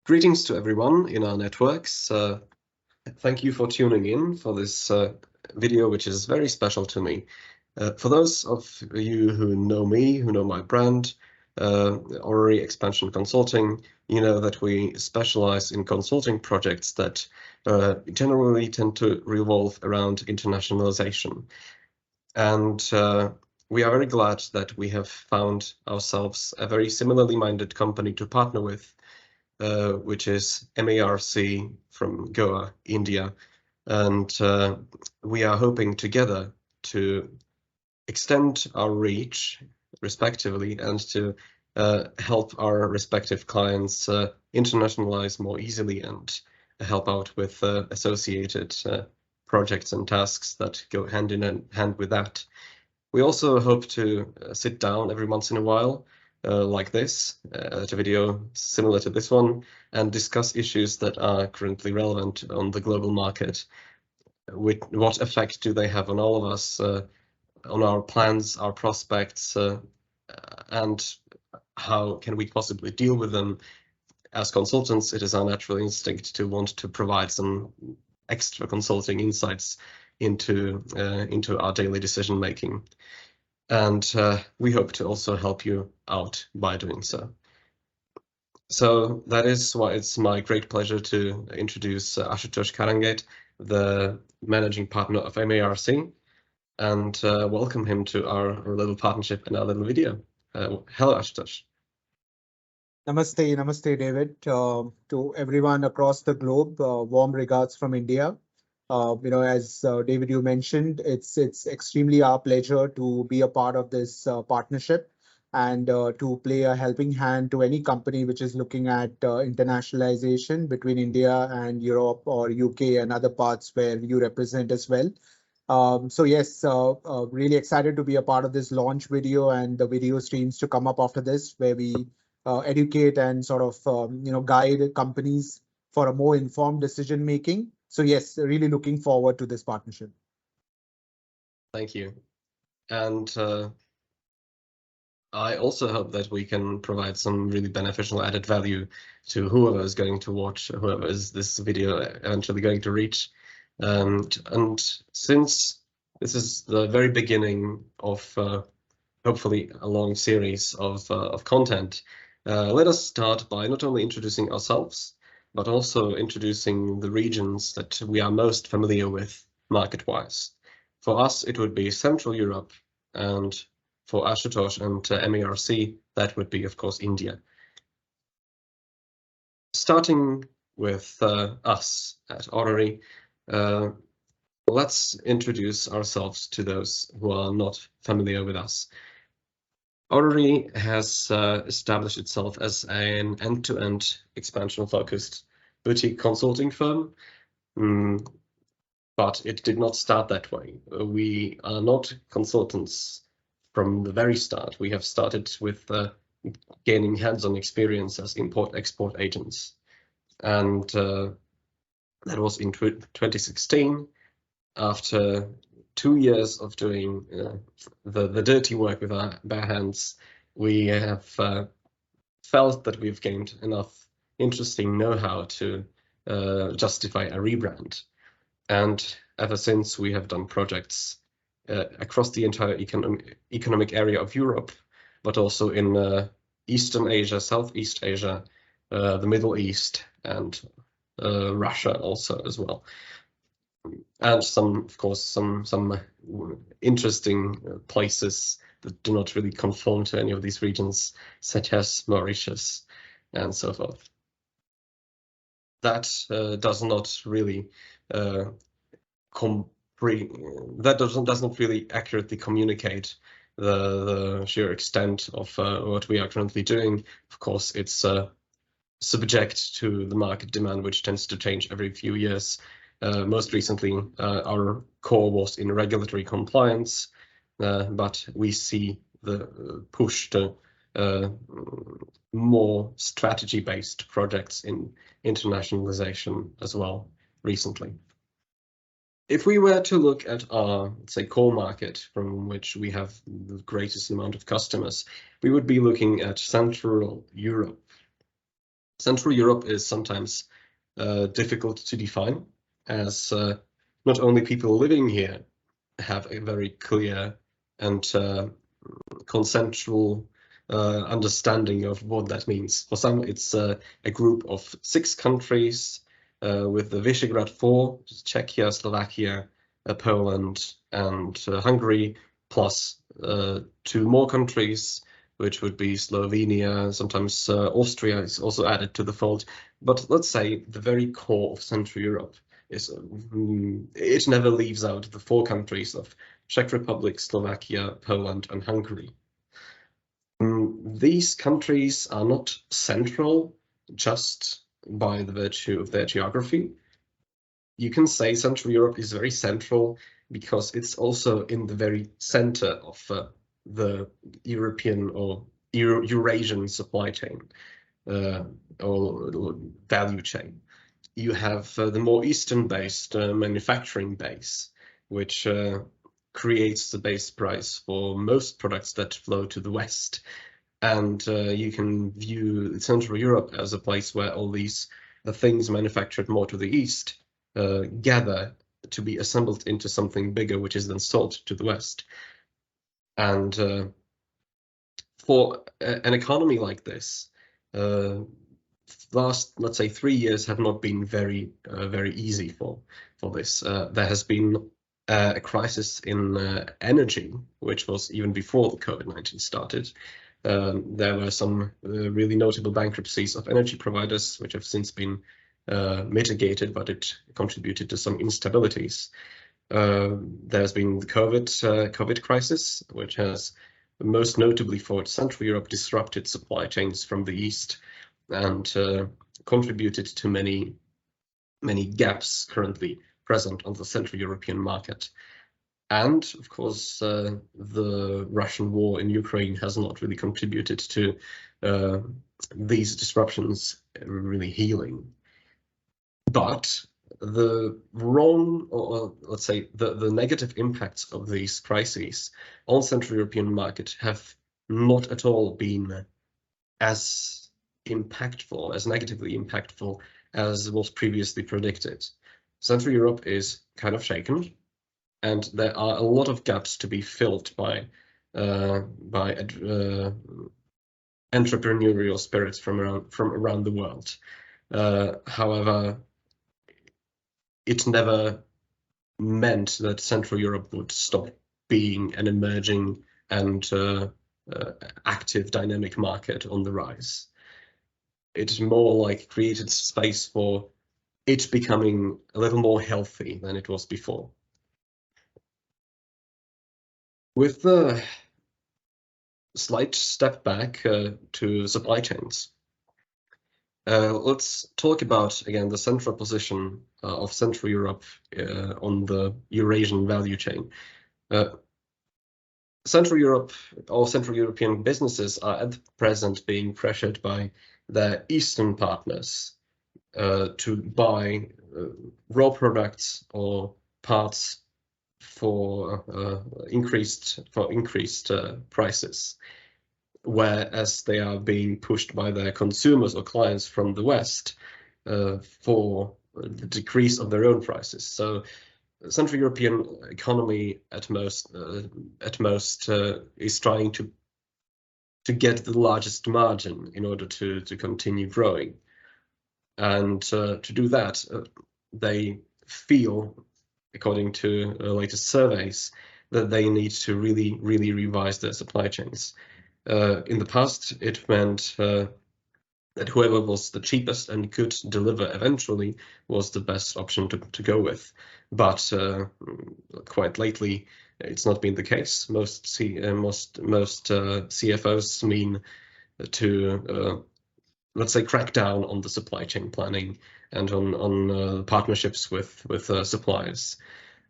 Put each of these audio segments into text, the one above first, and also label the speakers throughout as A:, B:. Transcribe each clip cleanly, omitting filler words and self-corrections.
A: Greetings to everyone in our networks. Thank you for tuning in for this video, which is very special to me. For those of you who know me, who know my brand, Orrery Expansion Consulting, you know that we specialize in consulting projects that generally tend to revolve around internationalization. And we are very glad that we have found ourselves a very similarly minded company to partner with, which is MARC from Goa, India. And we are hoping together to extend our reach respectively and to help our respective clients internationalize more easily and help out with associated projects and tasks that go hand in hand with that. We also hope to sit down every once in a while like this, at a video similar to this one, and discuss issues that are currently relevant on the global market. What effect do they have on all of us, on our plans, our prospects, and how can we possibly deal with them? As consultants, it is our natural instinct to want to provide some extra consulting insights into our daily decision making. And we hope to also help you out by doing so. So that is why it's my great pleasure to introduce Ashutosh Kharangate, the managing partner of MARC, and welcome him to our little partnership and our little video. Hello, Ashutosh.
B: Namaste, David. To everyone across the globe, warm regards from India. As David, you mentioned, it's extremely our pleasure to be a part of this partnership and to play a helping hand to any company which is looking at internationalization between India and Europe or UK and other parts where you represent as well. So yes, really excited to be a part of this launch video and the video streams to come up after this, where we educate and sort of guide companies for a more informed decision making. So yes, really looking forward to this partnership.
A: Thank you. And I also hope that we can provide some really beneficial added value to whoever is going to watch, whoever is this video eventually going to reach. And since this is the very beginning of hopefully a long series of content, let us start by not only introducing ourselves, but also introducing the regions that we are most familiar with market-wise. For us, it would be Central Europe, and for Ashutosh and MARC, that would be, of course, India. Starting with us at Orrery, let's introduce ourselves to those who are not familiar with us. Orrery has established itself as an end-to-end expansion-focused boutique consulting firm, but it did not start that way. We are not consultants from the very start. We have started with gaining hands-on experience as import-export agents, and that was in 2016. After 2 years of doing the dirty work with our bare hands, we have felt that we've gained enough interesting know-how to justify a rebrand. And ever since, we have done projects across the entire economic area of Europe, but also in Eastern Asia, Southeast Asia, the Middle East, and Russia also as well. And of course, some interesting places that do not really conform to any of these regions, such as Mauritius and so forth. That does not really does not really accurately communicate the sheer extent of what we are currently doing. Of course, it's subject to the market demand, which tends to change every few years. Most recently, our core was in regulatory compliance, but we see the push to more strategy-based projects in internationalization as well recently. If we were to look at our, let's say, core market from which we have the greatest amount of customers, we would be looking at Central Europe. Central Europe is sometimes difficult to define, as not only people living here have a very clear and consensual understanding of what that means. For some, it's a group of 6 countries with the Visegrad 4, Czechia, Slovakia, Poland, and Hungary, plus 2 more countries, which would be Slovenia. Sometimes Austria is also added to the fold. But let's say the very core of Central Europe is it never leaves out the 4 countries of Czech Republic, Slovakia, Poland, and Hungary. These countries are not central just by the virtue of their geography. You can say Central Europe is very central because it's also in the very center of the European or Eurasian supply chain or value chain. You have the more Eastern-based manufacturing base, which creates the base price for most products that flow to the West. And you can view Central Europe as a place where all these things manufactured more to the East gather to be assembled into something bigger, which is then sold to the West. And for an economy like this, last, let's say, 3 years have not been very easy for this. There has been a crisis in energy, which was even before the COVID-19 started. There were some really notable bankruptcies of energy providers, which have since been mitigated, but it contributed to some instabilities. There's been the COVID crisis, which has most notably for Central Europe disrupted supply chains from the East and contributed to many gaps currently present on the Central European market. And of course, the Russian war in Ukraine has not really contributed to these disruptions really healing. But the wrong, or let's say the negative impacts of these crises on Central European market have not at all been as impactful, as negatively impactful as was previously predicted. Central Europe is kind of shaken, and there are a lot of gaps to be filled by entrepreneurial spirits from around the world. However, it never meant that Central Europe would stop being an emerging and active, dynamic market on the rise. It's more like created space for it becoming a little more healthy than it was before. With the slight step back to supply chains, let's talk about, again, the central position of Central Europe on the Eurasian value chain. Central Europe or Central European businesses are at present being pressured by their Eastern partners to buy raw products or parts for increased prices, whereas they are being pushed by their consumers or clients from the West for the decrease of their own prices. So Central European economy at most is trying to get the largest margin in order to continue growing. And to do that, they feel, according to latest surveys, that they need to really revise their supply chains. In the past, it meant that whoever was the cheapest and could deliver eventually was the best option to go with. But quite lately, it's not been the case. Most CFOs mean to let's say crack down on the supply chain planning and on partnerships with suppliers.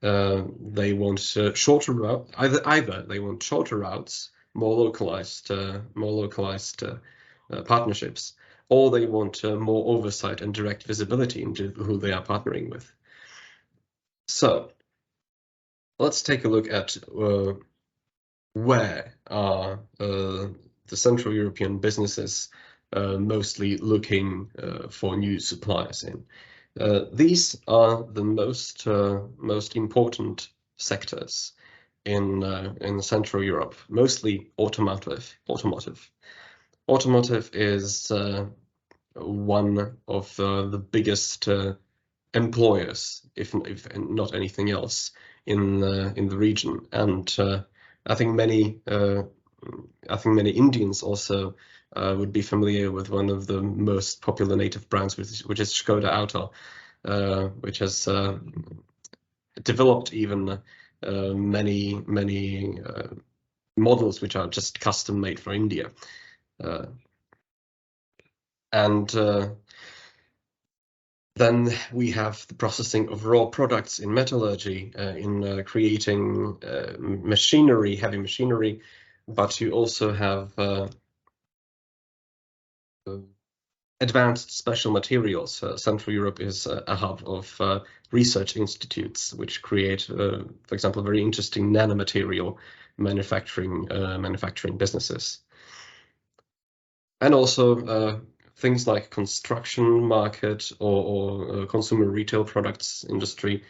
A: They want shorter route. Either they want shorter routes, more localized partnerships, or they want more oversight and direct visibility into who they are partnering with. So let's take a look at where are the Central European businesses mostly looking for new suppliers in. These are the most important sectors in Central Europe, mostly automotive. Automotive is one of the biggest employers, if not anything else, in the region, and I think many Indians also would be familiar with one of the most popular native brands, which is Škoda Auto, which has developed even many models which are just custom made for India, and then we have the processing of raw products in metallurgy, in creating machinery, heavy machinery, but you also have advanced special materials. Central Europe is a hub of research institutes which create, for example, very interesting nanomaterial manufacturing businesses. And also things like construction market or consumer retail products industry.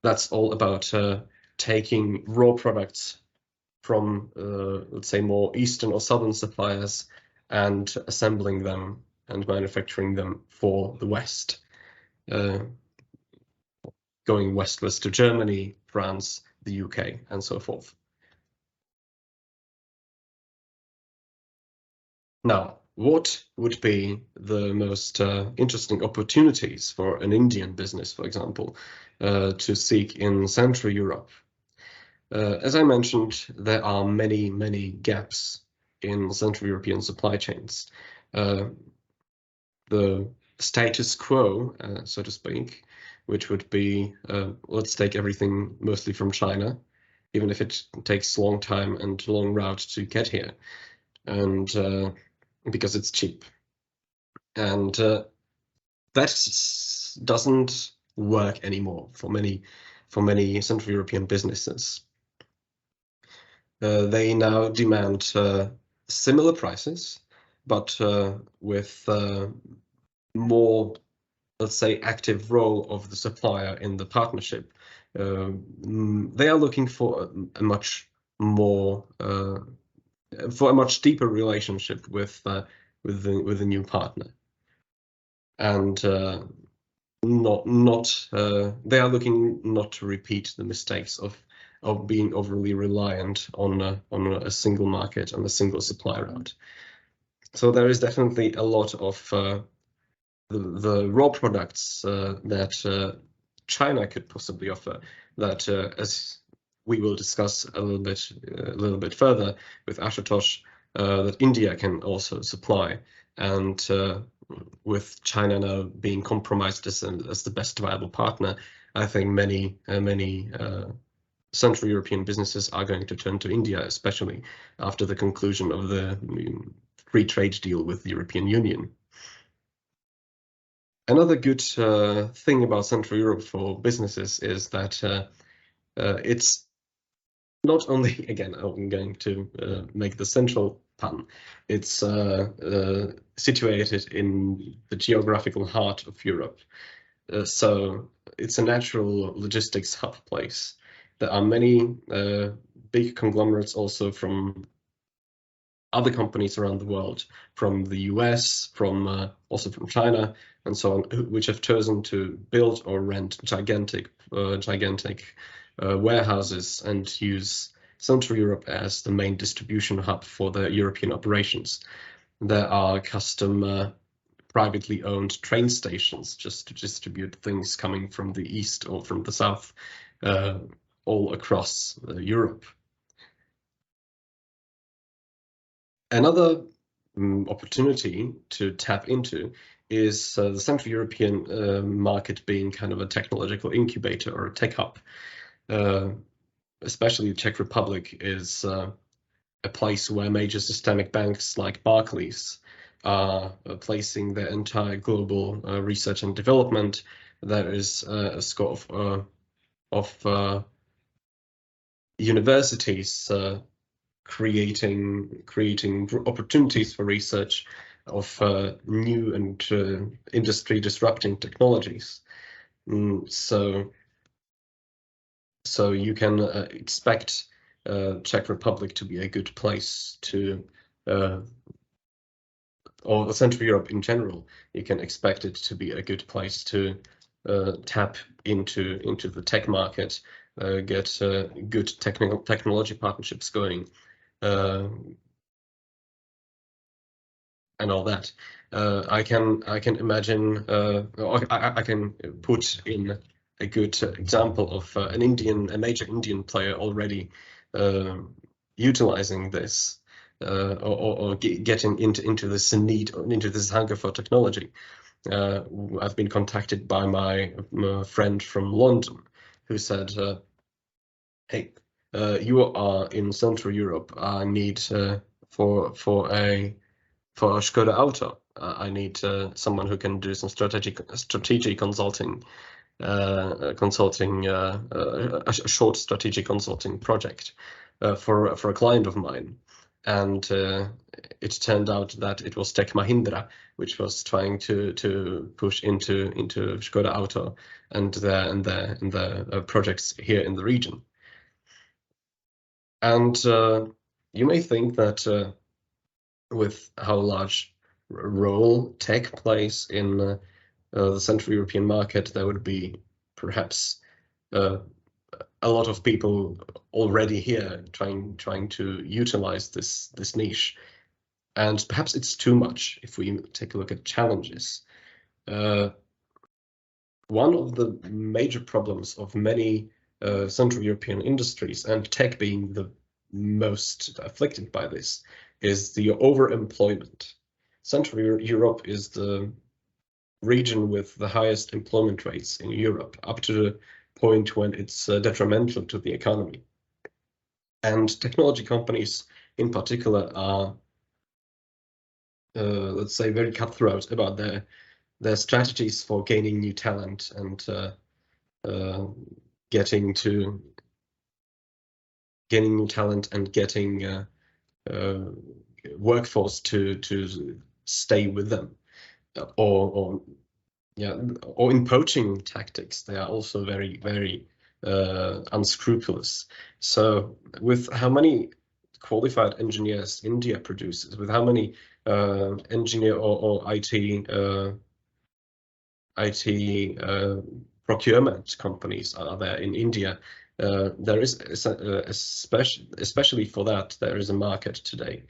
A: That's all about taking raw products from, let's say, more eastern or southern suppliers and assembling them and manufacturing them for the West, going westwards to Germany, France, the UK, and so forth. Now, what would be the most interesting opportunities for an Indian business, for example, to seek in Central Europe? As I mentioned, there are many gaps in Central European supply chains. The status quo, so to speak, which would be, let's take everything mostly from China, even if it takes a long time and long route to get here, and because it's cheap. And that doesn't work anymore for many Central European businesses. They now demand similar prices, but with more, let's say, active role of the supplier in the partnership. They are looking for a much more for a much deeper relationship with the new partner, and they are looking not to repeat the mistakes of being overly reliant on a single market, on a single supply route. So there is definitely a lot of the raw products that China could possibly offer, that as we will discuss a little bit further with Ashutosh, that India can also supply, and with China now being compromised as the best viable partner, I think many Central European businesses are going to turn to India, especially after the conclusion of the free trade deal with the European Union. Another good thing about Central Europe for businesses is that it's not only, again, I'm going to make the central pun, it's situated in the geographical heart of Europe. So it's a natural logistics hub place. There are many big conglomerates also from other companies around the world, from the US, also from China, and so on, which have chosen to build or rent gigantic warehouses and use Central Europe as the main distribution hub for their European operations. There are custom privately owned train stations just to distribute things coming from the east or from the south all across Europe. Another opportunity to tap into is the Central European market being kind of a technological incubator or a tech hub. Especially the Czech Republic is a place where major systemic banks like Barclays are placing their entire global research and development. There is a scope of universities creating opportunities for research new and industry disrupting technologies. So you can expect Czech Republic to be a good place to, or Central Europe in general, you can expect it to be a good place to tap into the tech market, get good technology partnerships going, and all that. I can imagine, or I can put in a good example of a major Indian player already utilizing this, or getting into this need, into this hunger for technology. I've been contacted by my friend from London, who said, "Hey, you are in Central Europe. I need for a Škoda Auto. I need someone who can do some strategic consulting, a short strategic consulting project for a client of mine." And it turned out that it was Tech Mahindra, which was trying to push into Škoda Auto and the projects here in the region. And you may think that with how large role tech plays in the Central European market, there would be perhaps a lot of people already here trying to utilize this niche, and perhaps it's too much if we take a look at challenges. One of the major problems of many Central European industries, and tech being the most afflicted by this, is the overemployment. Central Europe is the region with the highest employment rates in Europe, up to the point when it's detrimental to the economy. And technology companies in particular are, let's say, very cutthroat about their strategies for gaining new talent and getting workforce to stay with them, or in poaching tactics. They are also very unscrupulous. So with how many qualified engineers India produces, with how many engineer or IT procurement companies are there in India, there is especially for that there is a market today,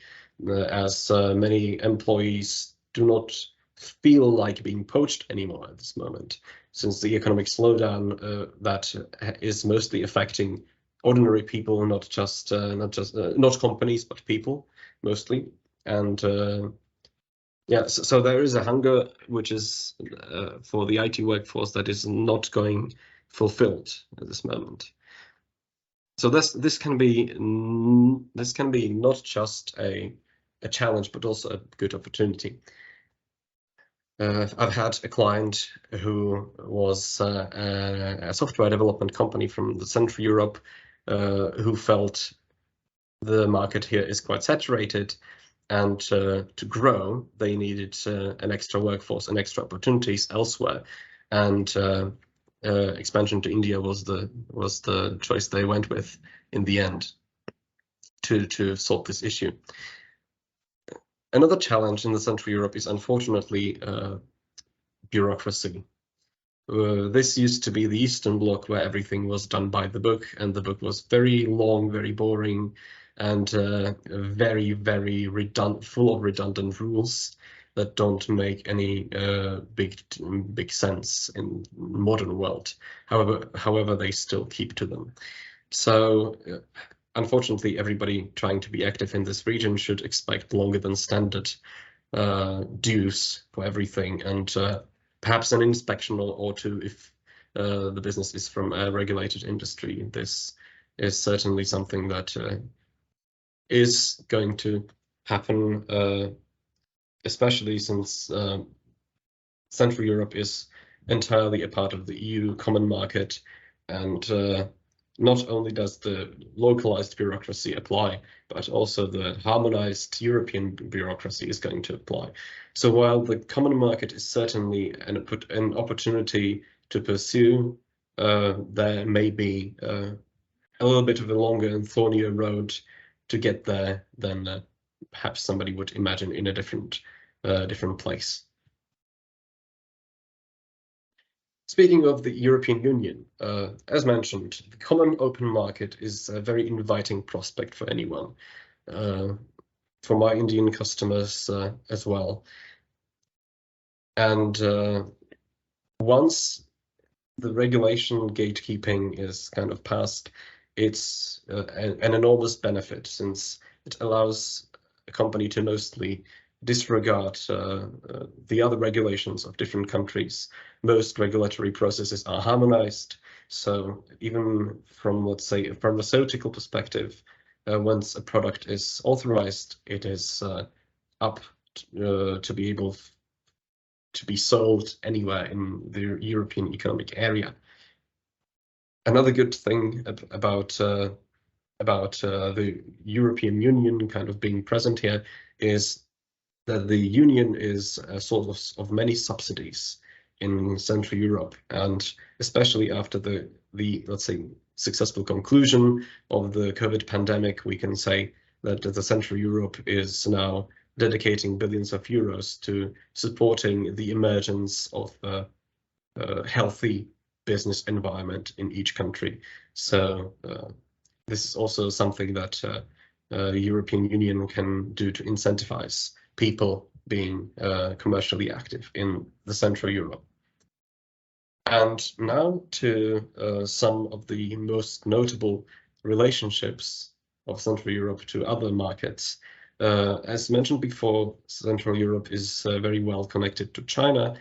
A: as many employees do not feel like being poached anymore at this moment, since the economic slowdown that is mostly affecting ordinary people, not companies, but people mostly. And so there is a hunger which is for the IT workforce that is not going fulfilled at this moment. So this can be not just a challenge, but also a good opportunity. I've had a client who was a software development company from the Central Europe, who felt the market here is quite saturated, and to grow they needed an extra workforce and extra opportunities elsewhere, and expansion to India was the choice they went with in the end to solve this issue. Another challenge in the Central Europe is unfortunately bureaucracy. This used to be the Eastern Bloc, where everything was done by the book, and the book was very long, very boring, and very full of redundant rules that don't make any big sense in modern world. However, they still keep to them. So unfortunately, everybody trying to be active in this region should expect longer than standard dues for everything, and perhaps an inspection or two if the business is from a regulated industry. This is certainly something that is going to happen, especially since Central Europe is entirely a part of the EU common market, and not only does the localized bureaucracy apply, but also the harmonized European bureaucracy is going to apply. So while the common market is certainly an opportunity to pursue, there may be a little bit of a longer and thornier road to get there than perhaps somebody would imagine in a different place. Speaking of the European Union, as mentioned, the common open market is a very inviting prospect for anyone, for my Indian customers as well. And once the regulation gatekeeping is kind of passed, it's an enormous benefit, since it allows a company to mostly disregard the other regulations of different countries. Most regulatory processes are harmonized, so even from, let's say, a pharmaceutical perspective, once a product is authorized, it is up to be able to be sold anywhere in the European Economic Area. Another good thing about the European Union kind of being present here is that the Union is a source of many subsidies in Central Europe, and especially after the let's say successful conclusion of the COVID pandemic, we can say that the Central Europe is now dedicating billions of euros to supporting the emergence of a healthy business environment in each country. So this is also something that the European Union can do to incentivize people being commercially active in the Central Europe. And now to some of the most notable relationships of Central Europe to other markets. As mentioned before, Central Europe is very well connected to China,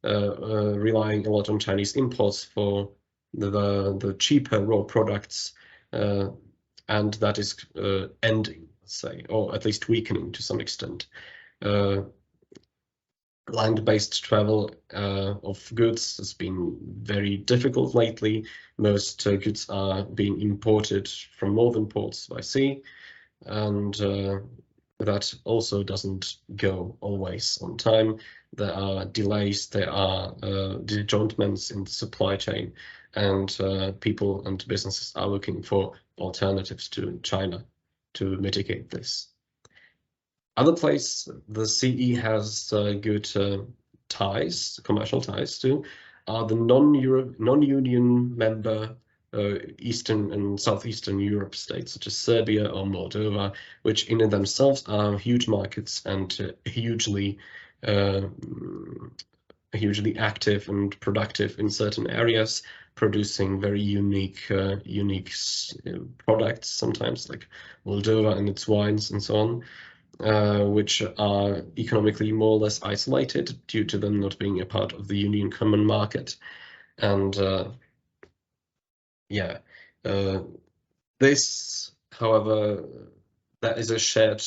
A: relying a lot on Chinese imports for the cheaper raw products, and that is ending, let's say, or at least weakening to some extent. Land-based travel of goods has been very difficult lately. Most goods are being imported from northern ports by sea, and that also doesn't go always on time. There are delays, there are disjointments in the supply chain, and people and businesses are looking for alternatives to China to mitigate this. Other place the CE has good ties, commercial ties to, are the non-union member Eastern and Southeastern Europe states, such as Serbia or Moldova, which in themselves are huge markets and hugely active and productive in certain areas, producing very unique products, sometimes like Moldova and its wines and so on. Which are economically more or less isolated due to them not being a part of the Union common market. And this, however, that is a shared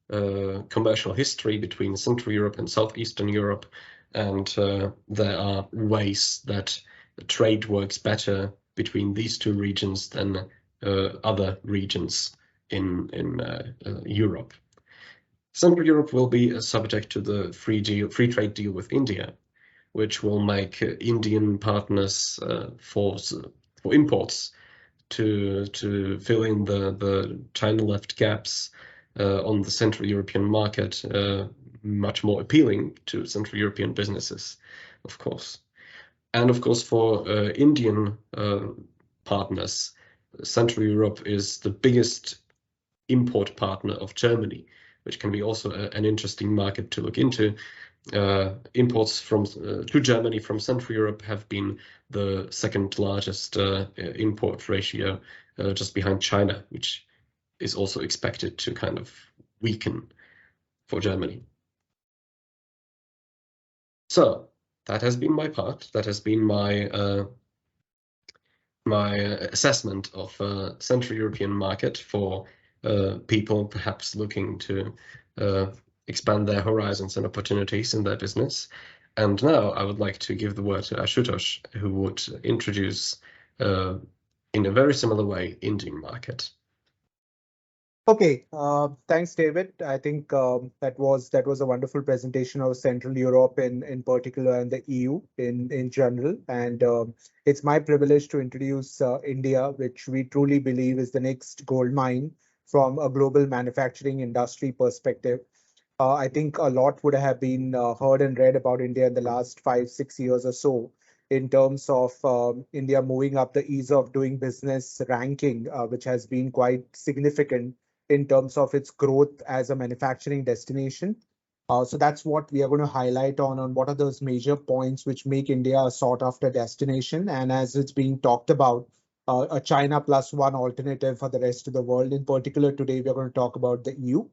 A: commercial history between Central Europe and Southeastern Europe, and there are ways that trade works better between these two regions than other regions in Europe. Central Europe will be subject to the free trade deal with India, which will make Indian partners for imports to fill in the China left gaps on the Central European market much more appealing to Central European businesses, of course. And of course, for Indian partners, Central Europe is the biggest import partner of Germany, which can be also an interesting market to look into. Imports to Germany from Central Europe have been the second largest import ratio, just behind China, which is also expected to kind of weaken for Germany. So that has been my part. That has been my my assessment of Central European market for people perhaps looking to expand their horizons and opportunities in their business. And now I would like to give the word to Ashutosh, who would introduce in a very similar way Indian market?
B: Okay, thanks, David. I think that was a wonderful presentation of Central Europe in particular and the EU in general. And it's my privilege to introduce India, which we truly believe is the next gold mine from a global manufacturing industry perspective. I think a lot would have been heard and read about India in the last 5, 6 years or so in terms of India moving up the ease of doing business ranking, which has been quite significant in terms of its growth as a manufacturing destination. So that's what we are going to highlight on what are those major points which make India a sought after destination. And as it's being talked about, a China plus one alternative for the rest of the world. In particular, today we're going to talk about the EU.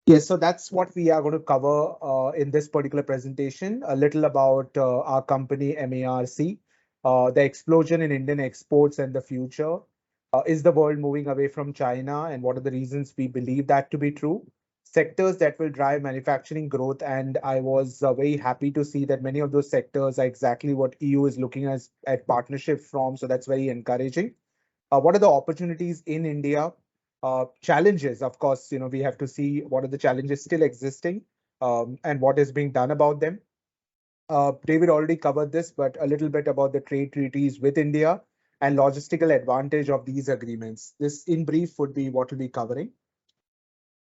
B: Yes, so that's what we are going to cover in this particular presentation. A little about our company, MARC, the explosion in Indian exports and the future. Is the world moving away from China, and what are the reasons we believe that to be true? Sectors that will drive manufacturing growth, and I was very happy to see that many of those sectors are exactly what EU is looking at partnership from. So that's very encouraging. What are the opportunities in India? Challenges, of course, we have to see what are the challenges still existing and what is being done about them. David already covered this, but a little bit about the trade treaties with India and logistical advantage of these agreements. This, in brief, would be what we'll be covering.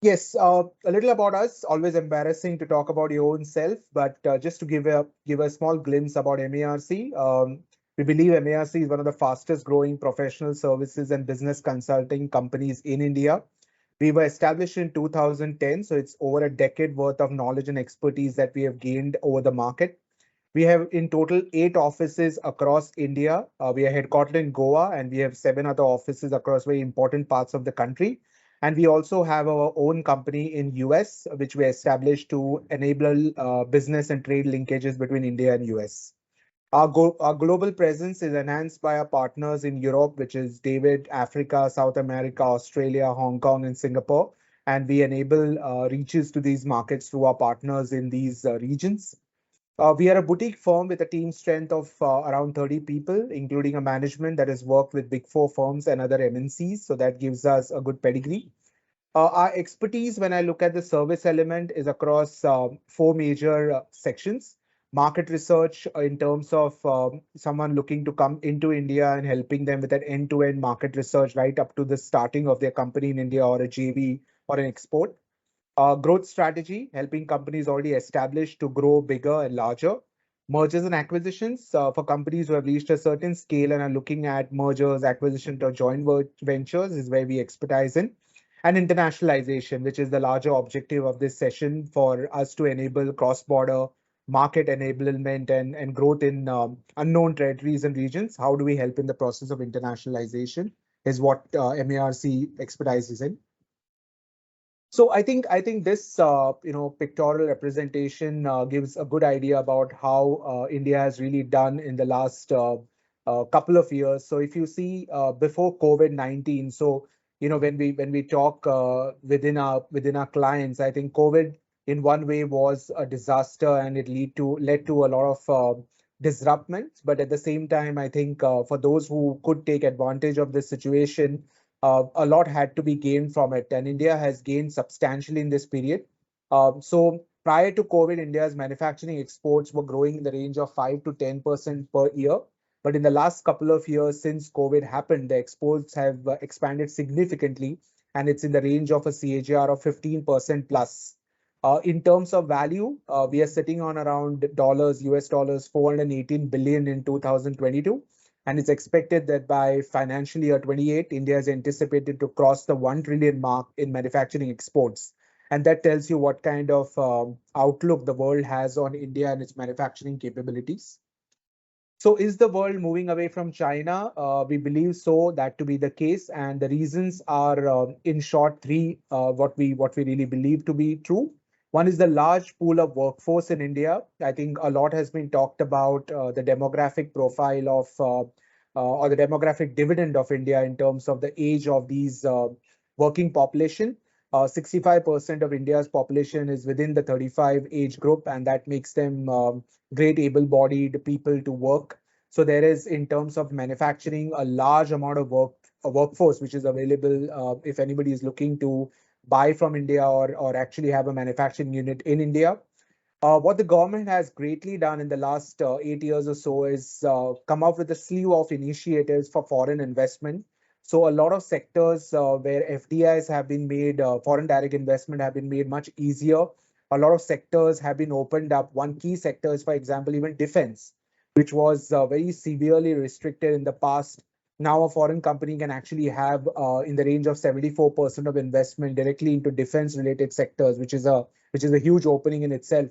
B: Yes, a little about us. Always embarrassing to talk about your own self, but just to give a small glimpse about MARC. We believe MARC is one of the fastest growing professional services and business consulting companies in India. We were established in 2010, so it's over a decade worth of knowledge and expertise that we have gained over the market. We have in total 8 offices across India. We are headquartered in Goa, and we have 7 other offices across very important parts of the country. And we also have our own company in US, which we established to enable business and trade linkages between India and US. Our global presence is enhanced by our partners in Europe, which is David, Africa, South America, Australia, Hong Kong, and Singapore. And we enable reaches to these markets through our partners in these regions. We are a boutique firm with a team strength of around 30 people, including a management that has worked with Big Four firms and other MNCs. So that gives us a good pedigree. Our expertise, when I look at the service element, is across 4 major sections. Market research in terms of someone looking to come into India and helping them with that end-to-end market research right up to the starting of their company in India or a JV or an export. Growth strategy, helping companies already established to grow bigger and larger. Mergers and acquisitions for companies who have reached a certain scale and are looking at mergers, acquisitions, or joint ventures is where we expertise in. And internationalization, which is the larger objective of this session for us to enable cross-border market enablement and growth in unknown territories and regions. How do we help in the process of internationalization is what MARC expertises in. So I think this pictorial representation gives a good idea about how India has really done in the last couple of years. So if you see before COVID-19, so when we talk within our clients, I think COVID in one way was a disaster and it led to a lot of disruptions. But at the same time, I think for those who could take advantage of this situation, a lot had to be gained from it, and India has gained substantially in this period. So prior to COVID, India's manufacturing exports were growing in the range of 5 to 10% per year. But in the last couple of years since COVID happened, the exports have expanded significantly, and it's in the range of a CAGR of 15% plus. In terms of value, we are sitting on around US dollars 418 billion in 2022. And it's expected that by financial year 28, India is anticipated to cross the 1 trillion mark in manufacturing exports. And that tells you what kind of outlook the world has on India and its manufacturing capabilities. So is the world moving away from China? We believe so, that to be the case. And the reasons are, in short, three, what we really believe to be true. One is the large pool of workforce in India. I think a lot has been talked about the demographic profile of or the demographic dividend of India in terms of the age of these working population. 65% of India's population is within the 35 age group, and that makes them great able-bodied people to work. So there is, in terms of manufacturing, a large amount of workforce which is available if anybody is looking to buy from India or actually have a manufacturing unit in India. What the government has greatly done in the last 8 years or so is come up with a slew of initiatives for foreign investment. So a lot of sectors where FDIs have been made, foreign direct investment have been made much easier. A lot of sectors have been opened up. One key sector is, for example, even defense, which was very severely restricted in the past. Now a foreign company can actually have in the range of 74% of investment directly into defense related sectors, which is a huge opening in itself.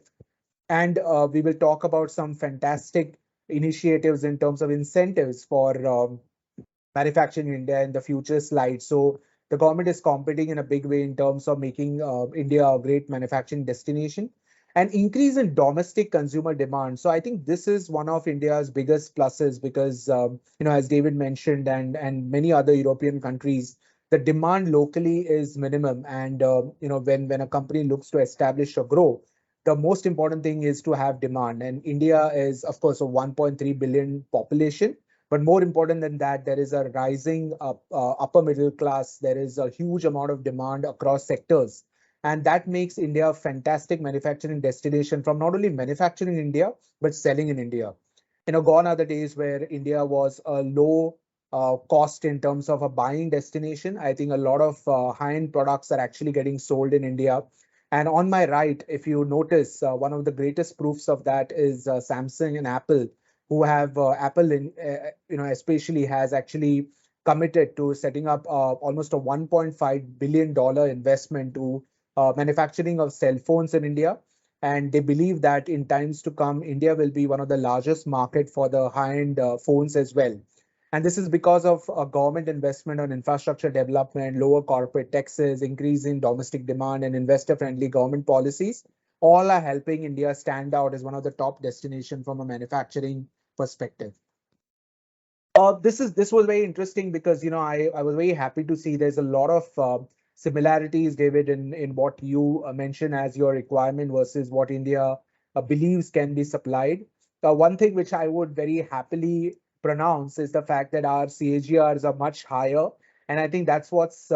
B: And we will talk about some fantastic initiatives in terms of incentives for manufacturing in India in the future slides. So the government is competing in a big way in terms of making India a great manufacturing destination and increase in domestic consumer demand. So I think this is one of India's biggest pluses because, as David mentioned, and many other European countries, the demand locally is minimum. And, when a company looks to establish or grow, the most important thing is to have demand. And India is, of course, a 1.3 billion population. But more important than that, there is a rising upper middle class. There is a huge amount of demand across sectors. And that makes India a fantastic manufacturing destination from not only manufacturing in India, but selling in India. Gone are the days where India was a low cost in terms of a buying destination. I think a lot of high-end products are actually getting sold in India. And on my right, if you notice, one of the greatest proofs of that is Samsung and Apple, who have Apple, especially has actually committed to setting up almost a $1.5 billion investment to manufacturing of cell phones in India. And they believe that in times to come, India will be one of the largest market for the high-end phones as well. And this is because of government investment on infrastructure development, lower corporate taxes, increase in domestic demand, and investor-friendly government policies. All are helping India stand out as one of the top destinations from a manufacturing perspective. This was very interesting because I was very happy to see there's a lot of similarities, David, in what you mentioned as your requirement versus what India believes can be supplied. One thing which I would very happily pronounce is the fact that our CAGRs are much higher, and I think that's what's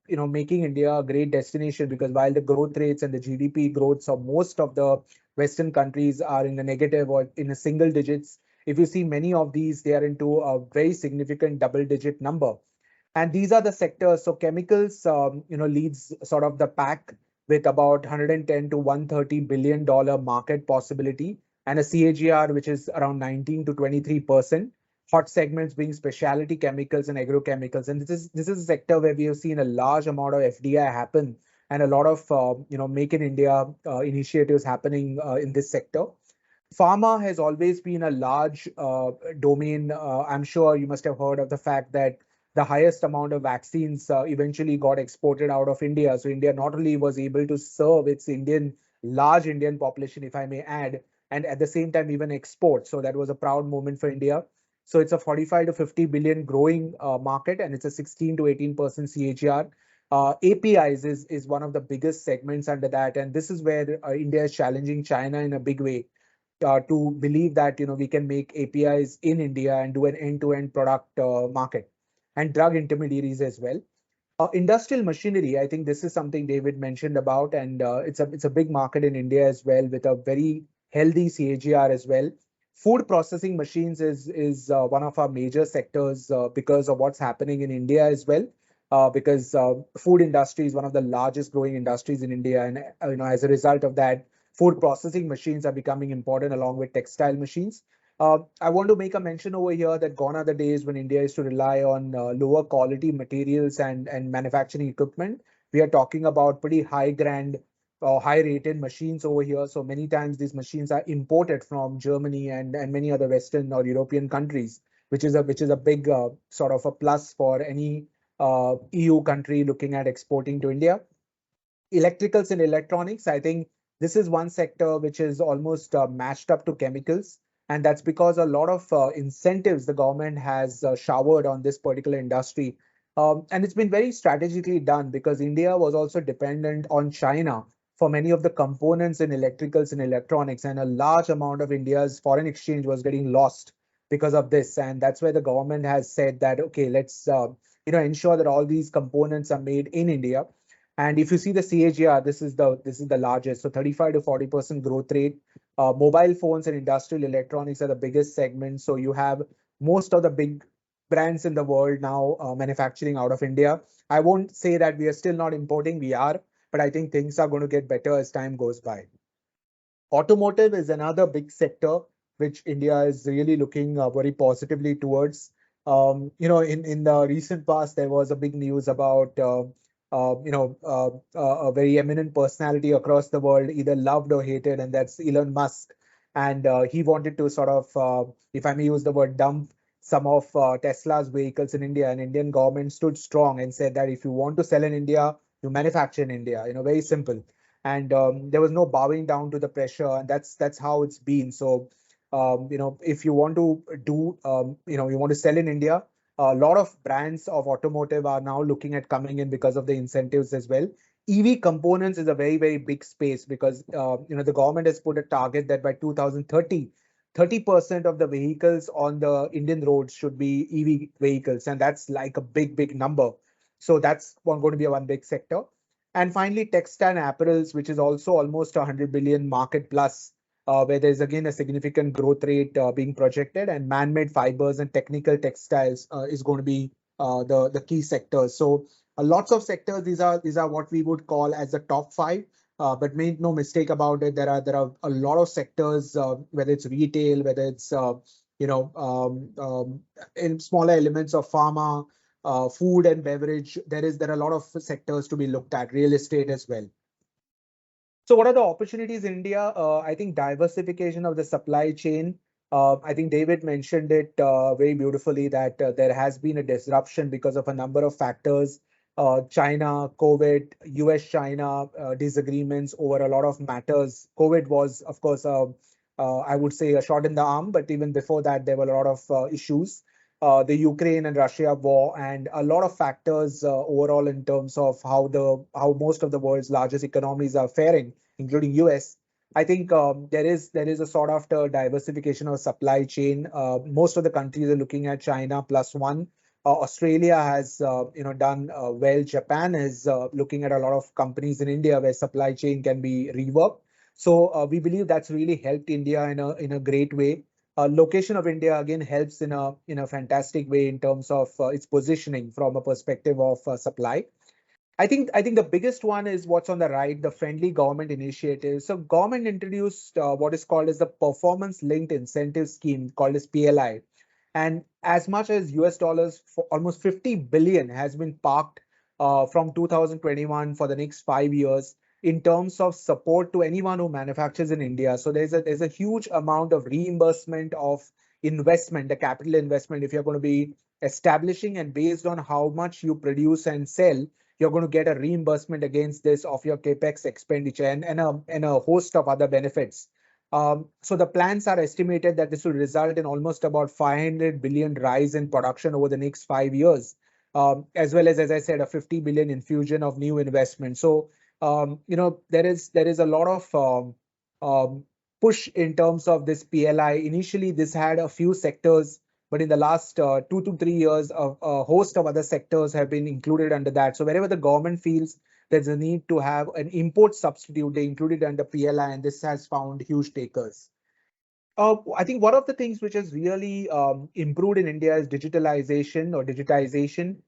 B: making India a great destination, because while the growth rates and the GDP growths of most of the Western countries are in the negative or in a single digits, if you see many of these, they are into a very significant double-digit number. And these are the sectors. So chemicals, leads sort of the pack with about 110 to 130 billion dollar market possibility and a CAGR which is around 19 to 23%. Hot segments being specialty chemicals and agrochemicals, and this is a sector where we have seen a large amount of FDI happen and a lot of Make in India initiatives happening in this sector. Pharma has always been a large domain. I'm sure you must have heard of the fact that the highest amount of vaccines eventually got exported out of India. So India not only was able to serve its large Indian population, if I may add, and at the same time even export. So that was a proud moment for India. So it's a 45 to 50 billion growing market, and it's a 16 to 18% CAGR. APIs is one of the biggest segments under that, and this is where India is challenging China in a big way to believe that we can make APIs in India and do an end-to-end product market, and drug intermediaries as well. Industrial machinery, I think this is something David mentioned about, and it's a big market in India as well, with a very healthy CAGR as well. Food processing machines is one of our major sectors because of what's happening in India as well. Because food industry is one of the largest growing industries in India, and as a result of that, food processing machines are becoming important along with textile machines. I want to make a mention over here that gone are the days when India is to rely on lower quality materials and manufacturing equipment. We are talking about pretty high grand or high rated machines over here. So many times these machines are imported from Germany and many other Western or European countries, which is a big sort of a plus for any EU country looking at exporting to India. Electricals and electronics, I think this is one sector which is almost matched up to chemicals. And that's because a lot of incentives the government has showered on this particular industry. And it's been very strategically done because India was also dependent on China for many of the components in electricals and electronics. And a large amount of India's foreign exchange was getting lost because of this. And that's where the government has said that, okay, let's ensure that all these components are made in India. And if you see the CAGR, this is the largest, so 35 to 40% growth rate. Mobile phones and industrial electronics are the biggest segments. So you have most of the big brands in the world now manufacturing out of India. I won't say that we are still not importing, we are, but I think things are going to get better as time goes by. Automotive is another big sector which India is really looking very positively towards. In the recent past, there was a big news about a very eminent personality across the world, either loved or hated, and that's Elon Musk. And he wanted to sort of, if I may use the word, dump some of Tesla's vehicles in India. And Indian government stood strong and said that if you want to sell in India, you manufacture in India. Very simple. And there was no bowing down to the pressure, and that's how it's been. So if you want to do you want to sell in India, a lot of brands of automotive are now looking at coming in because of the incentives as well. EV components is a very, very big space because the government has put a target that by 2030, 30% of the vehicles on the Indian roads should be EV vehicles, and that's like a big, big number. So that's going to be one big sector. And finally, textile and apparels, which is also almost 100 billion market plus, where there's again a significant growth rate being projected, and man-made fibers and technical textiles is going to be the key sectors. So lots of sectors. These are what we would call as the top five. But make no mistake about it, there are a lot of sectors, whether it's retail, whether it's in smaller elements of pharma, food and beverage. There are a lot of sectors to be looked at, real estate as well. So what are the opportunities in India? I think diversification of the supply chain. I think David mentioned it very beautifully that there has been a disruption because of a number of factors. China, COVID, US-China disagreements over a lot of matters. COVID was, of course, I would say a shot in the arm, but even before that, there were a lot of issues. The Ukraine and Russia war, and a lot of factors overall in terms of how most of the world's largest economies are faring, including US. I think there is a sort of diversification of supply chain. Most of the countries are looking at China plus one. Australia has done well. Japan is looking at a lot of companies in India where supply chain can be reworked. So we believe that's really helped India in a great way. Location of India again helps in a fantastic way in terms of its positioning from a perspective of supply. I think the biggest one is what's on the right, the friendly government initiative. So government introduced what is called as the performance linked incentive scheme called as PLI. And as much as US dollars for almost 50 billion has been parked from 2021 for the next 5 years in terms of support to anyone who manufactures in India. So there's a huge amount of reimbursement of investment, the capital investment, if you're going to be establishing, and based on how much you produce and sell, you're going to get a reimbursement against this of your capex expenditure and a host of other benefits. So the plans are estimated that this will result in almost about 500 billion rise in production over the next 5 years, as well as I said, a 50 billion infusion of new investment. So there is a lot of push in terms of this PLI. Initially, this had a few sectors, but in the last 2 to 3 years, a host of other sectors have been included under that. So wherever the government feels there's a need to have an import substitute, they included under PLI, and this has found huge takers. I think one of the things which has really improved in India is digitalization or digitization.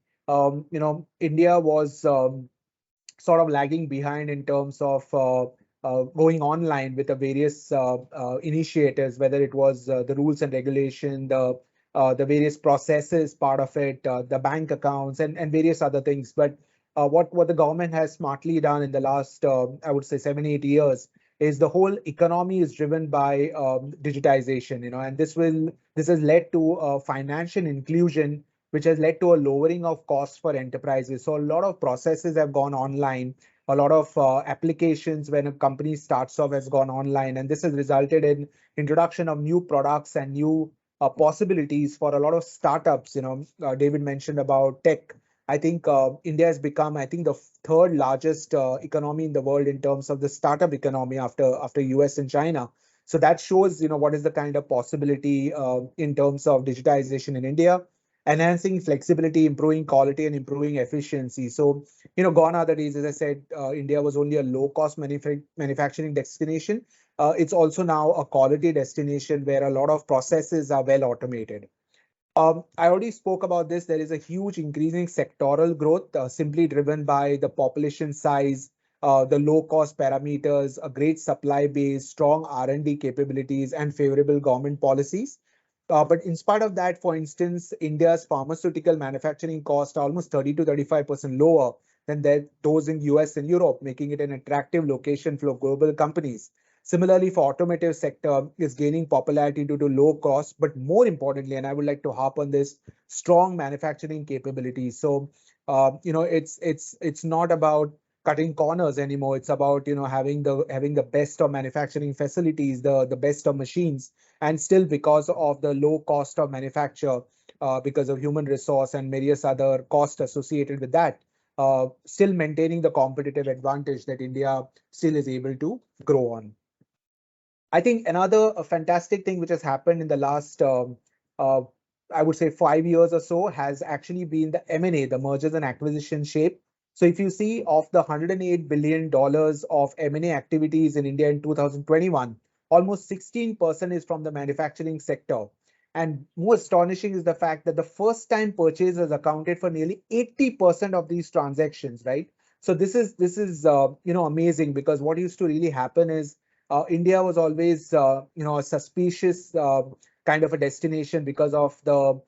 B: India was sort of lagging behind in terms of going online with the various initiatives, whether it was the rules and regulation, the various processes part of it, the bank accounts, and various other things. But what the government has smartly done in the last, I would say, 7-8 years is the whole economy is driven by digitization, and this has led to financial inclusion, which has led to a lowering of costs for enterprises. So a lot of processes have gone online. A lot of applications when a company starts off has gone online, and this has resulted in introduction of new products and new possibilities for a lot of startups. David mentioned about tech. I think India has become, I think, the third largest economy in the world in terms of the startup economy after US and China. So that shows, what is the kind of possibility in terms of digitization in India, enhancing flexibility, improving quality, and improving efficiency. So, gone are the days, as I said, India was only a low-cost manufacturing destination. It's also now a quality destination where a lot of processes are well automated. I already spoke about this. There is a huge increasing sectoral growth simply driven by the population size, the low cost parameters, a great supply base, strong R&D capabilities, and favorable government policies. But in spite of that, for instance, India's pharmaceutical manufacturing costs are almost 30 to 35% lower than those in US and Europe, making it an attractive location for global companies. Similarly, for automotive sector is gaining popularity due to low cost, but more importantly, and I would like to harp on this, strong manufacturing capabilities. So, it's not about cutting corners anymore. It's about having the best of manufacturing facilities, the best of machines, and still because of the low cost of manufacture, because of human resource and various other costs associated with that, still maintaining the competitive advantage that India still is able to grow on. I think another fantastic thing which has happened in the last, uh, I would say 5 years or so, has actually been the M&A, the mergers and acquisition shape. So if you see of the $108 billion of M&A activities in India in 2021, almost 16% is from the manufacturing sector. And more astonishing is the fact that the first time purchases accounted for nearly 80% of these transactions, right? So this is amazing, because what used to really happen is India was always, a suspicious kind of a destination because of the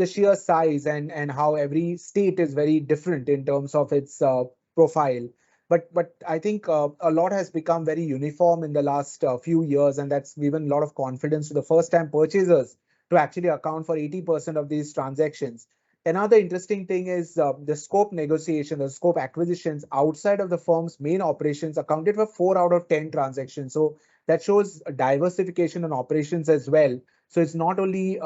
B: sheer size and how every state is very different in terms of its profile. But I think a lot has become very uniform in the last few years, and that's given a lot of confidence to the first-time purchasers to actually account for 80% of these transactions. Another interesting thing is the scope negotiation, the scope acquisitions outside of the firm's main operations accounted for 4 out of 10 transactions. So that shows diversification in operations as well. So it's not only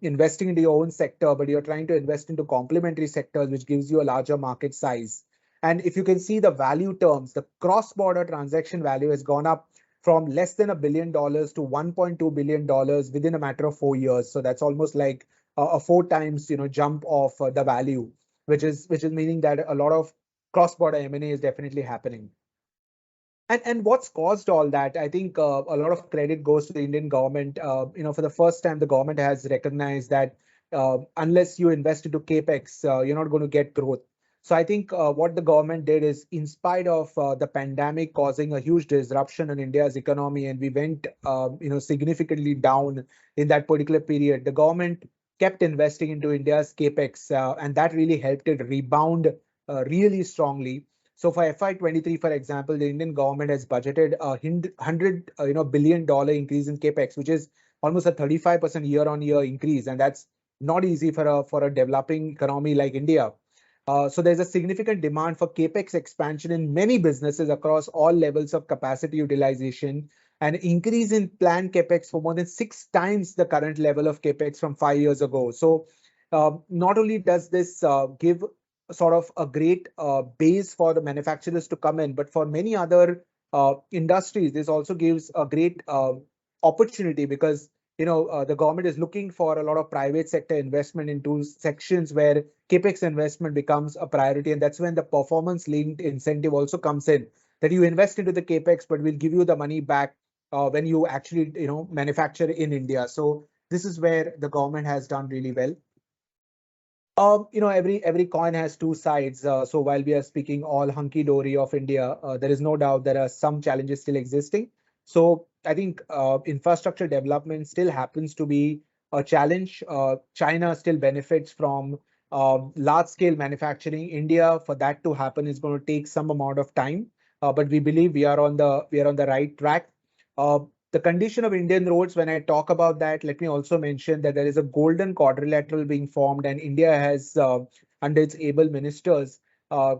B: investing into your own sector, but you're trying to invest into complementary sectors, which gives you a larger market size. And if you can see the value terms, the cross-border transaction value has gone up from less than $1 billion to $1.2 billion within a matter of 4 years. So that's almost like a 4 times jump of the value, which is meaning that a lot of cross-border M&A is definitely happening. And what's caused all that? I think a lot of credit goes to the Indian government. For the first time, the government has recognized that unless you invest into capex, you're not going to get growth. So I think what the government did is, in spite of the pandemic causing a huge disruption in India's economy, and we went significantly down in that particular period, the government kept investing into India's capex, and that really helped it rebound really strongly. So for FY23, for example, the Indian government has budgeted a $100 billion increase in capex, which is almost a 35% year-on-year increase, and that's not easy for a developing economy like India. So there's a significant demand for capex expansion in many businesses across all levels of capacity utilization, and increase in planned capex for more than 6 times the current level of capex from 5 years ago. So not only does this give sort of a great base for the manufacturers to come in, but for many other industries, this also gives a great opportunity, because the government is looking for a lot of private sector investment into sections where capex investment becomes a priority, and that's when the performance linked incentive also comes in, that you invest into the capex, but we'll give you the money back when you actually manufacture in India. So this is where the government has done really well. Every coin has two sides. So while we are speaking all hunky dory of India, there is no doubt there are some challenges still existing. So I think infrastructure development still happens to be a challenge. China still benefits from large scale manufacturing. India, for that to happen, is going to take some amount of time, but we believe we are on the right track. The condition of Indian roads, when I talk about that, let me also mention that there is a golden quadrilateral being formed, and India has, under its able ministers,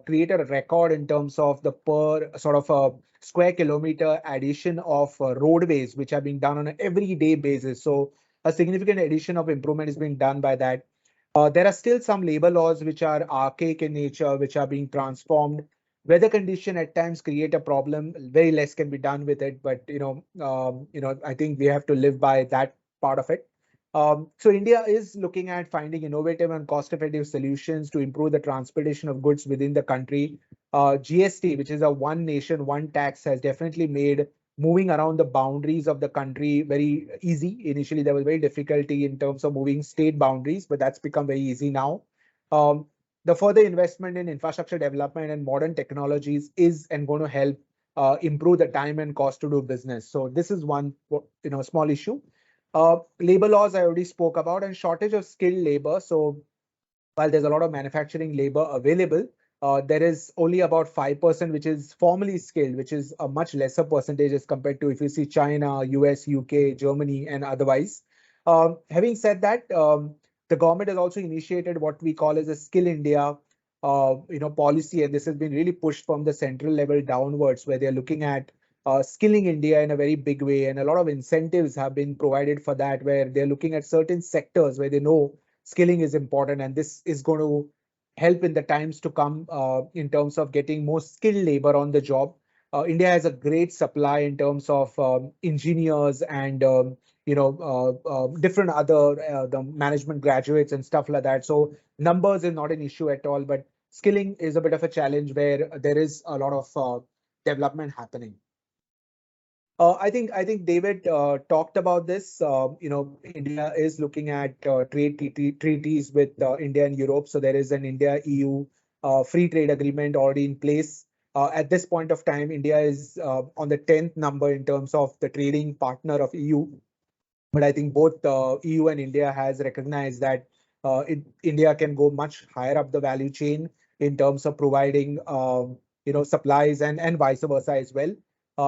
B: created a record in terms of the per sort of a square kilometer addition of roadways, which are being done on an everyday basis. So a significant addition of improvement is being done by that. There are still some labor laws which are archaic in nature, which are being transformed. Weather condition at times create a problem. Very less can be done with it, but I think we have to live by that part of it. So India is looking at finding innovative and cost-effective solutions to improve the transportation of goods within the country. GST, which is a one nation, one tax, has definitely made moving around the boundaries of the country very easy. Initially, there was very difficulty in terms of moving state boundaries, but that's become very easy now. Um, the further investment in infrastructure development and modern technologies is and going to help improve the time and cost to do business. So this is one small issue. Labor laws I already spoke about, and shortage of skilled labor. So while there's a lot of manufacturing labor available, there is only about 5% which is formally skilled, which is a much lesser percentage as compared to if you see China, US, UK, Germany, and otherwise. Having said that, the government has also initiated what we call as a Skill India policy, and this has been really pushed from the central level downwards, where they're looking at skilling India in a very big way, and a lot of incentives have been provided for that, where they're looking at certain sectors where they know skilling is important, and this is going to help in the times to come in terms of getting more skilled labor on the job. India has a great supply in terms of engineers and different other the management graduates and stuff like that. So numbers is not an issue at all, but skilling is a bit of a challenge where there is a lot of development happening. I think David talked about this. India is looking at treaties with India and Europe. So there is an India-EU free trade agreement already in place. At this point of time, India is on the 10th number in terms of the trading partner of EU. But I think both EU and India has recognized that India can go much higher up the value chain in terms of providing supplies and vice versa as well.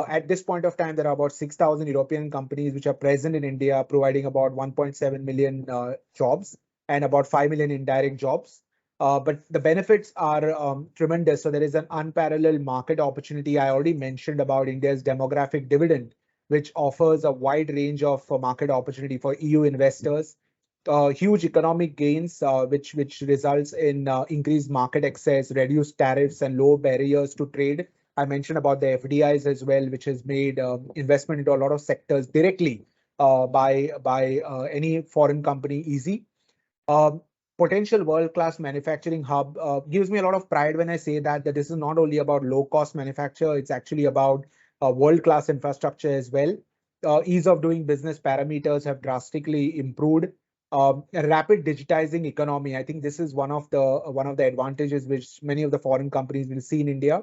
B: At this point of time, there are about 6,000 European companies which are present in India, providing about 1.7 million jobs and about 5 million indirect jobs. But the benefits are tremendous. So there is an unparalleled market opportunity. I already mentioned about India's demographic dividend, which offers a wide range of market opportunity for EU investors. Huge economic gains, which results in increased market access, reduced tariffs, and low barriers to trade. I mentioned about the FDIs as well, which has made investment into a lot of sectors directly by any foreign company easy. Potential world-class manufacturing hub gives me a lot of pride when I say that this is not only about low-cost manufacture, it's actually about world-class infrastructure as well. Ease of doing business parameters have drastically improved. A rapid digitizing economy. I think this is one of the advantages which many of the foreign companies will see in India.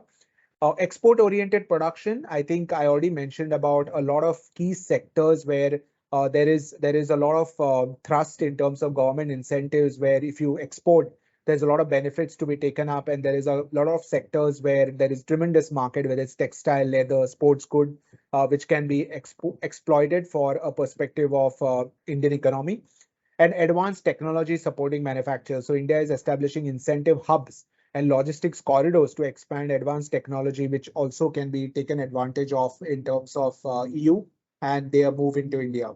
B: Export-oriented production, I think I already mentioned about a lot of key sectors where there is a lot of thrust in terms of government incentives, where if you export, there's a lot of benefits to be taken up, and there is a lot of sectors where there is tremendous market, whether it's textile, leather, sports good, which can be exploited for a perspective of Indian economy. And advanced technology supporting manufacturers. So India is establishing incentive hubs and logistics corridors to expand advanced technology, which also can be taken advantage of in terms of EU and their move into India.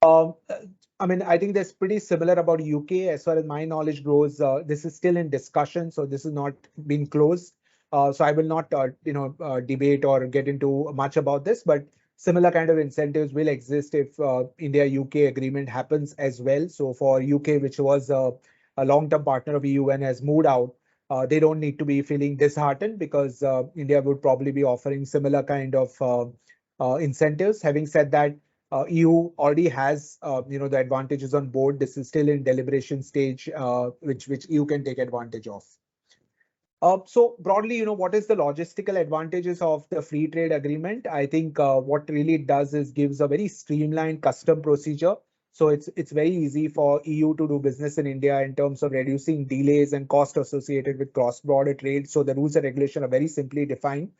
B: I think that's pretty similar about UK as far as my knowledge grows. This is still in discussion, so this has not been closed. So I will not, debate or get into much about this, but similar kind of incentives will exist if India-UK agreement happens as well. So for UK, which was a long-term partner of EU and has moved out, they don't need to be feeling disheartened because India would probably be offering similar kind of incentives. Having said that, EU already has the advantages on board. This is still in deliberation stage, which EU can take advantage of. So broadly, what is the logistical advantages of the free trade agreement? I think what really it does is gives a very streamlined custom procedure. So it's very easy for EU to do business in India in terms of reducing delays and cost associated with cross-border trade. So the rules and regulation are very simply defined.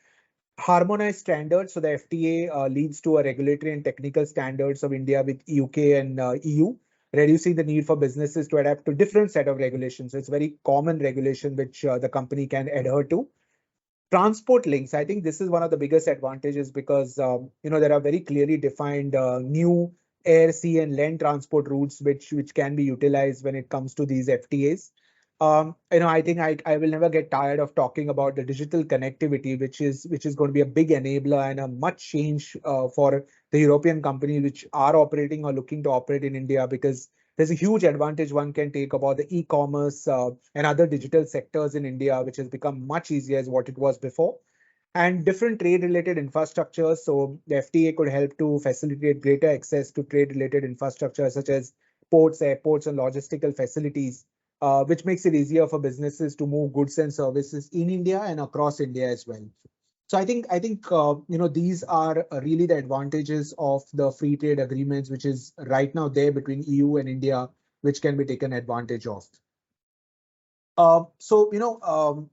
B: Harmonized standards. So the FTA leads to a regulatory and technical standards of India with UK and EU, reducing the need for businesses to adapt to different set of regulations. So it's very common regulation which the company can adhere to. Transport links. I think this is one of the biggest advantages because there are very clearly defined new air, sea, and land transport routes which can be utilized when it comes to these FTAs. I think I will never get tired of talking about the digital connectivity, which is going to be a big enabler and a much change for the European companies which are operating or looking to operate in India, because there's a huge advantage one can take about the e-commerce and other digital sectors in India, which has become much easier as what it was before. And different trade-related infrastructures. So the FTA could help to facilitate greater access to trade-related infrastructure, such as ports, airports, and logistical facilities, which makes it easier for businesses to move goods and services in India and across India as well. So I think these are really the advantages of the free trade agreements, which is right now there between EU and India, which can be taken advantage of.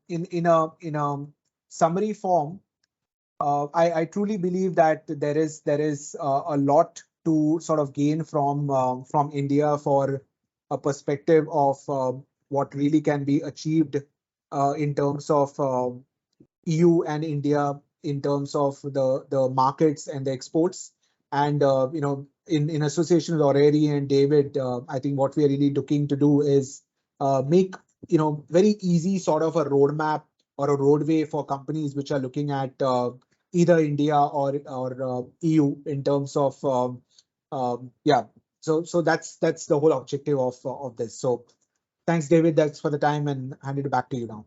B: In a summary form, I truly believe that there is a lot to sort of gain from India for a perspective of what really can be achieved in terms of EU and India, in terms of the markets and the exports. And in association with Orrery and David, I think what we are really looking to do is make very easy sort of a roadmap or a roadway for companies which are looking at either India or EU in terms of yeah. So that's the whole objective of this. So thanks, David. That's for the time, and hand it back to you now.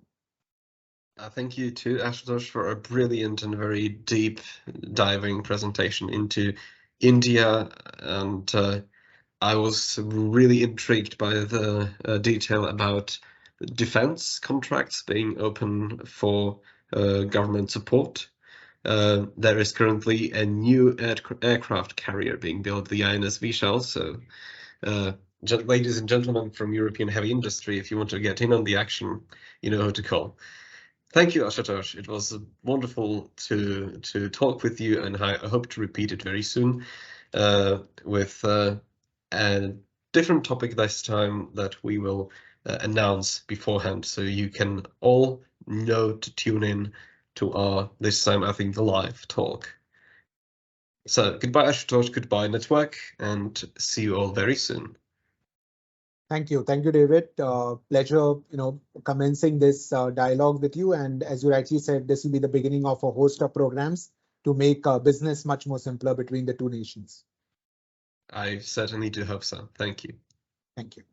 A: Thank you to Ashutosh for a brilliant and very deep diving presentation into India, and I was really intrigued by the detail about defense contracts being open for government support. There is currently a new aircraft carrier being built, the INS Vishal. So, ladies and gentlemen from European heavy industry, if you want to get in on the action, you know who to call. Thank you, Ashutosh. It was wonderful to talk with you, and I hope to repeat it very soon with a different topic this time that we will announce beforehand, so you can all know to tune in to our, this time I think, the live talk. So goodbye, Ashutosh, goodbye, network, and see you all very soon.
B: Thank you, David. Pleasure, commencing this dialogue with you. And as you rightly said, this will be the beginning of a host of programs to make business much more simpler between the two nations.
A: I certainly do hope so. Thank you.
B: Thank you.